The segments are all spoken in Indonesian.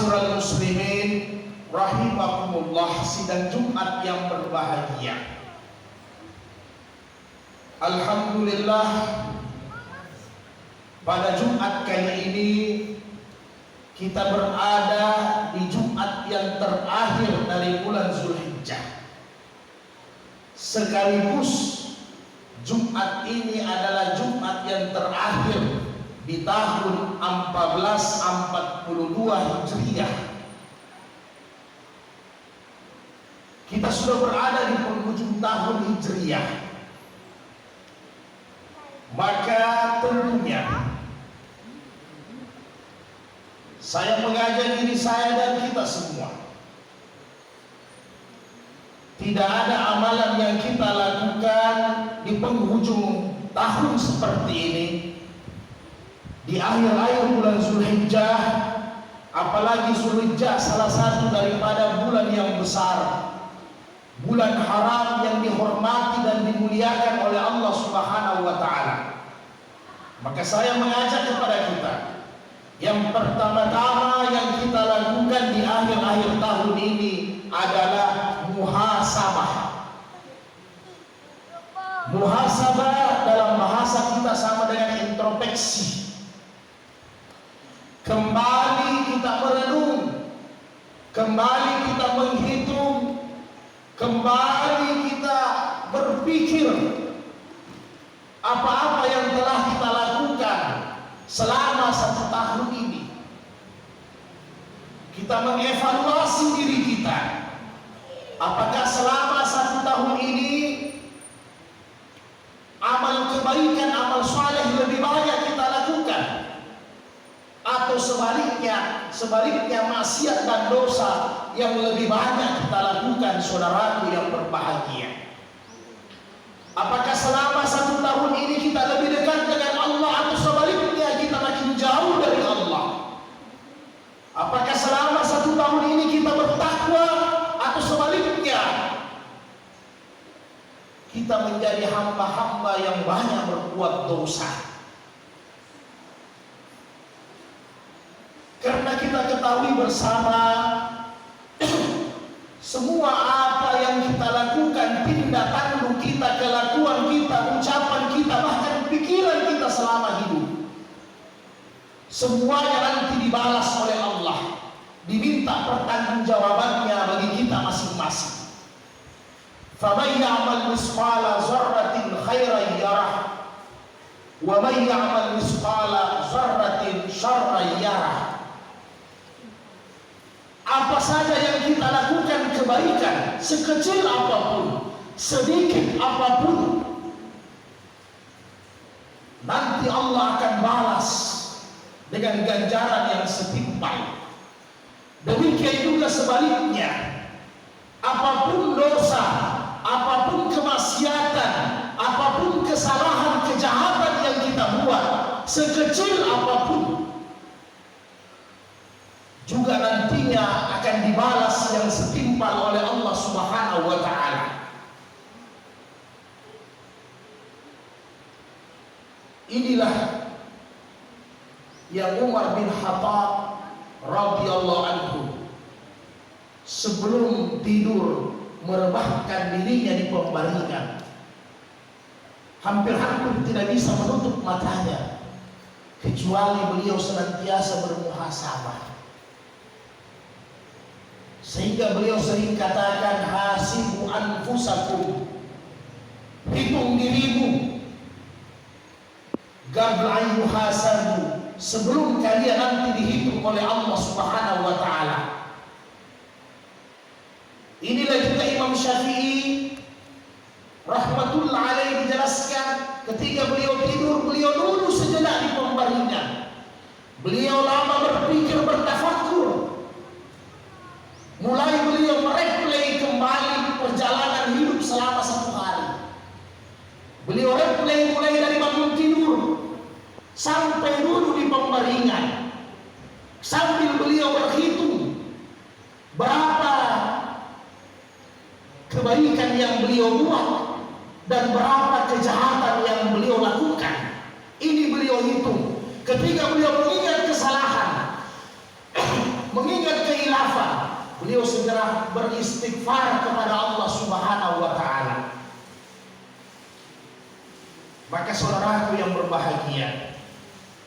Ma'asyiral muslimin rahimakumullah, sidang Jumat yang berbahagia. Alhamdulillah, pada Jumat kali ini kita berada di Jumat yang terakhir dari bulan Zulhijjah. Sekaligus Jumat ini adalah Jumat yang terakhir di tahun 1442 Hijriah. Kita sudah berada di penghujung tahun Hijriah. Maka tentunya saya mengajak diri saya dan kita semua, tidak ada amalan yang kita lakukan di penghujung tahun seperti ini, di akhir-akhir bulan Zulhijjah, apalagi Zulhijjah salah satu daripada bulan yang besar, bulan haram yang dihormati dan dimuliakan oleh Allah Subhanahu wa ta'ala. Maka saya mengajak kepada kita, yang pertama-tama yang kita lakukan di akhir-akhir tahun ini adalah muhasabah. Muhasabah dalam bahasa kita sama dengan introspeksi. Kembali kita merenung, kembali kita menghitung, kembali kita berpikir apa-apa yang telah kita lakukan selama 1 tahun ini. Kita mengevaluasi diri kita. Apakah selama 1 tahun ini amal kebaikan, amal saleh lebih banyak kita lakukan, atau sebaliknya maksiat dan dosa yang lebih banyak kita lakukan, saudaraku yang berbahagia? Apakah selama 1 tahun ini kita lebih dekat dengan Allah, atau sebaliknya kita makin jauh dari Allah? Apakah selama 1 tahun ini kita bertakwa, atau sebaliknya kita menjadi hamba-hamba yang banyak berbuat dosa? Karena kita ketahui bersama, semua apa yang kita lakukan, tindak tanduk kita, kelakuan kita, ucapan kita, bahkan pikiran kita selama hidup, semuanya nanti dibalas oleh Allah, diminta pertanggungjawabannya bagi kita masing-masing. فَمَنْ يَعْمَلْ مِثْقَالَ ذَرَّةٍ خَيْرًا يَرَهُ وَمَنْ يَعْمَلْ مِثْقَالَ ذَرَّةٍ شَرًّا يَرَهُ. Apa saja yang kita lakukan kebaikan, sekecil apapun, sedikit apapun, nanti Allah akan balas dengan ganjaran yang setimpal. Demikian juga sebaliknya, apapun dosa, apapun kemaksiatan, apapun kesalahan, kejahatan yang kita buat, sekecil apapun, juga nantinya akan dibalas yang setimpal oleh Allah Subhanahu wa ta'ala. Inilah yang Umar bin Khattab radhiyallahu anhu sebelum tidur merebahkan dirinya di pembaringan, hampir-hampir tidak bisa menutup matanya kecuali beliau senantiasa bermuhasabah. Sehingga beliau sering katakan, hasibu anfusakum, hitung dirimu, qabla an yuhasabu, sebelum kalian nanti dihitung oleh Allah Subhanahu wa ta'ala. Inilah juga Imam Syafi'i rahmatullah alaihi dijelaskan, ketika beliau tidur, beliau duduk sejenak di pembaringan, beliau lama berpikir, bertafakur. Mulai beliau mereplay kembali perjalanan hidup selama 1 hari. Beliau replay mulai dari bangun tidur sampai duduk di pembaringan, sambil beliau berhitung berapa kebaikan yang beliau buat dan berapa kejahatan yang beliau lakukan. Ini beliau hitung. Ketika beliau mengingat kesalahan, mengingat beliau segera beristighfar kepada Allah Subhanahu wa taala. Maka saudaraku yang berbahagia,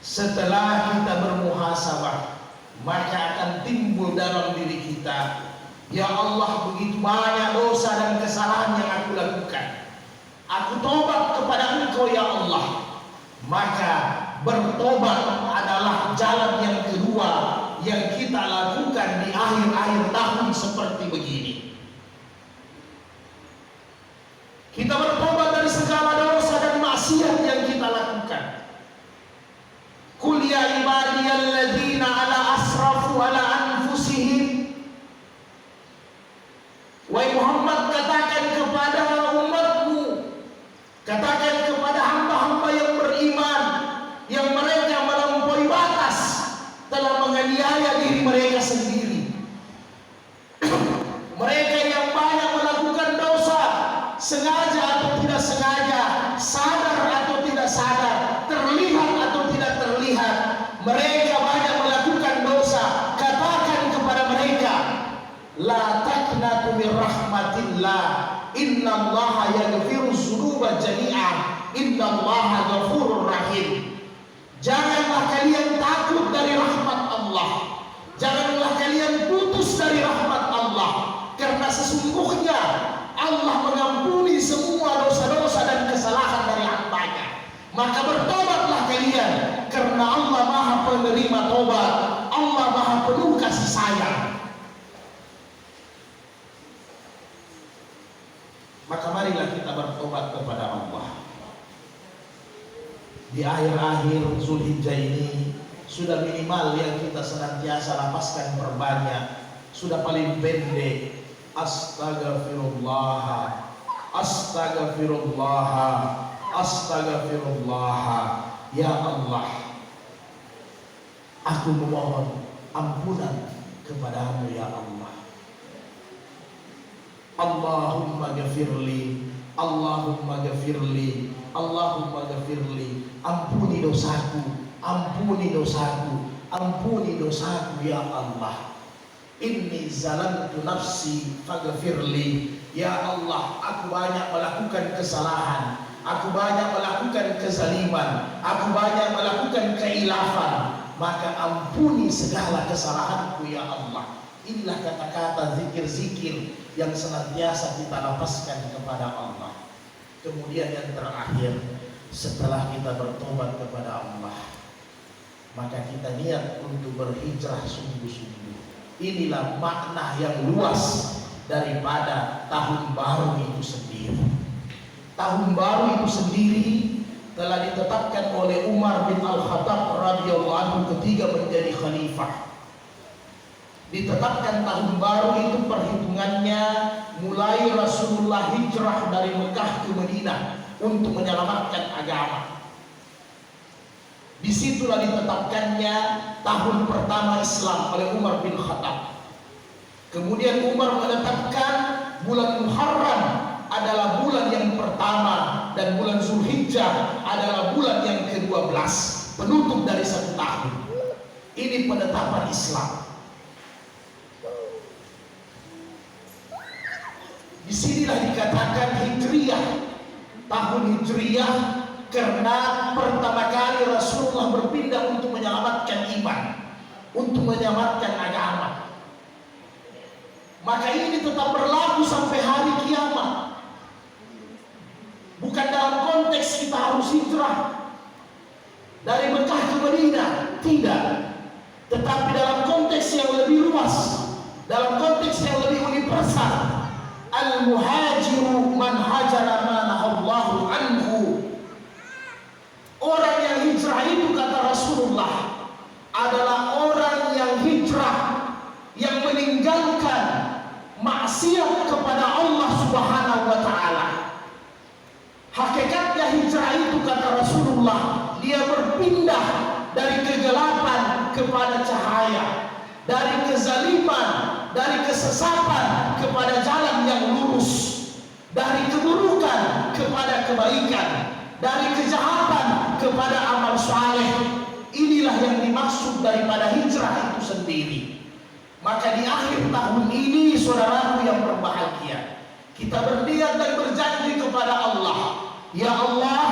setelah kita bermuhasabah, maka akan timbul dalam diri kita, ya Allah, begitu banyak dosa dan kesalahan yang aku lakukan. Aku tobat kepada Engkau ya Allah. Maka bertobat adalah jalan yang kedua yang kita lakukan di akhir-akhir tahun seperti begini. Kita bertobat dari segala dosa dan maksiat yang kita lakukan. Qul ya ibadiyalladzina ala asrafu ala anfusihim. Wahai Muhammad, katakan kepada umatmu, katakan kepada hamba-hamba yang beriman, yang mereka melampaui batas, telah menganiaya diri mereka sendiri. Mereka yang banyak melakukan dosa, sengaja atau tidak sengaja, sadar atau tidak sadar, terlihat atau tidak terlihat, mereka banyak melakukan dosa. Katakan kepada mereka, la taqnatu min rahmatillah, innallaha yaghfiru dzunuba jami'a, innallaha ghafurur rahim. Janganlah kalian takut dari rahmat Allah, janganlah kalian putus dari rahmat Allah, karena sesungguhnya Allah mengampuni semua dosa-dosa dan kesalahan dari hambanya. Maka bertobatlah kalian, karena Allah Maha Penerima tobat, Allah Maha Penuh kasih sayang. Maka marilah kita bertobat kepada Allah. Di akhir-akhir Zulhijjah ini sudah minimal yang kita senantiasa lapaskan perbanyak, sudah paling pendek Astaghfirullah, Astaghfirullah, Astaghfirullah. Ya Allah, aku memohon ampunan kepadamu ya Allah. Allahumma ghafirli, Allahumma ghafirli, Allahumma ghafirli. Ampuni dosaku, ampuni dosaku, ampuni dosaku ya Allah. Inni zalamtu nafsi faghfirli. Ya Allah, aku banyak melakukan kesalahan, aku banyak melakukan kezaliman, aku banyak melakukan keilafan, maka ampuni segala kesalahanku ya Allah. Inilah kata-kata zikir-zikir yang senantiasa kita lapaskan kepada Allah. Kemudian yang terakhir, setelah kita bertobat kepada Allah, maka kita niat untuk berhijrah sungguh-sungguh. Inilah makna yang luas daripada tahun baru itu sendiri. Tahun baru itu sendiri telah ditetapkan oleh Umar bin Al-Khattab radhiyallahu anhu ketika menjadi khalifah. Ditetapkan tahun baru itu perhitungannya mulai Rasulullah hijrah dari Mekah ke Madinah untuk menyelamatkan agama. Disitulah ditetapkannya tahun pertama Islam oleh Umar bin Khattab. Kemudian Umar menetapkan bulan Muharram adalah bulan yang pertama dan bulan Zulhijjah adalah bulan yang ke-12, penutup dari satu tahun. Ini penetapan Islam. Disinilah dikatakan Hijriyah, tahun Hijriyah, karena pertama kali Rasulullah berpindah untuk menyelamatkan iman, untuk menyelamatkan agama. Maka ini tetap berlaku sampai hari kiamat. Bukan dalam konteks kita harus hijrah dari Mekah ke Madinah, tidak. Tetapi dalam konteks yang lebih luas, dalam konteks yang lebih universal. Al-muhajiru man hajara ma nahallahu anhu. Orang yang hijrah itu, kata Rasulullah, adalah orang yang hijrah, yang meninggalkan maksiat kepada Allah Subhanahu wa taala. Hakikatnya hijrah itu, kata Rasulullah, dia berpindah dari kegelapan kepada cahaya, dari kezaliman, dari kesesatan kepada jalan yang lurus, dari keburukan kepada kebaikan, dari kejahatan kepada amal saleh. Inilah yang dimaksud daripada hijrah itu sendiri. Maka di akhir tahun ini, saudaraku yang berbahagia, kita berniat dan berjanji kepada Allah, ya Allah,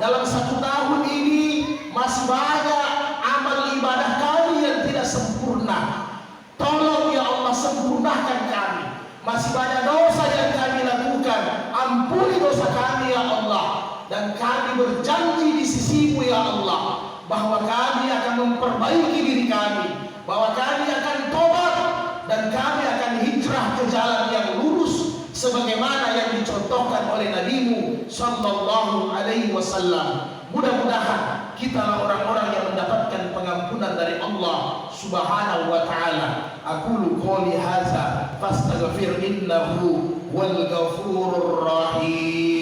dalam 1 tahun ini masih banyak amal ibadah kami yang tidak sempurna. Tolong ya Allah, sempurnakan kami. Masih banyak dosa yang kami lakukan, ampuni dosa kami ya Allah. Dan kami berjanji di sisimu ya Allah, bahwa kami akan memperbaiki diri kami, bahwa kami akan tobat, dan kami akan hijrah ke jalan yang lurus sebagaimana yang dicontohkan oleh Nabi-Mu sallallahu alaihi wasallam. Mudah-mudahan kita orang-orang yang mendapatkan pengampunan dari Allah Subhanahu wa taala. Aqulu qouli hadza fastaghfir innahu wal ghafurur rahim.